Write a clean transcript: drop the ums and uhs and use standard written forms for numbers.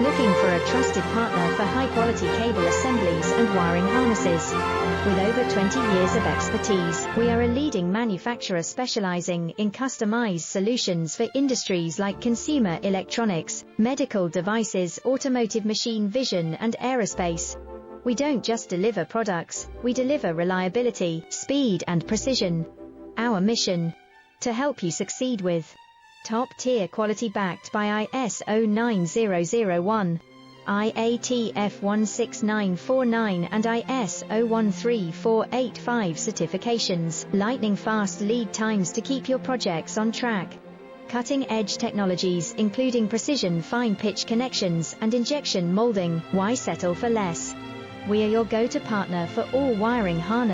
Looking for a trusted partner for high-quality cable assemblies and wiring harnesses? With over 20 years of expertise, we are a leading manufacturer specializing in customized solutions for industries like consumer electronics, medical devices, automotive machine vision, and aerospace. We don't just deliver products, we deliver reliability, speed, and precision. Our mission: to help you succeed with top-tier quality backed by ISO 9001, IATF 16949 and ISO 13485 certifications, lightning-fast lead times to keep your projects on track. Cutting-edge technologies including precision fine-pitch connections and injection molding. Why settle for less? We are your go-to partner for all wiring harness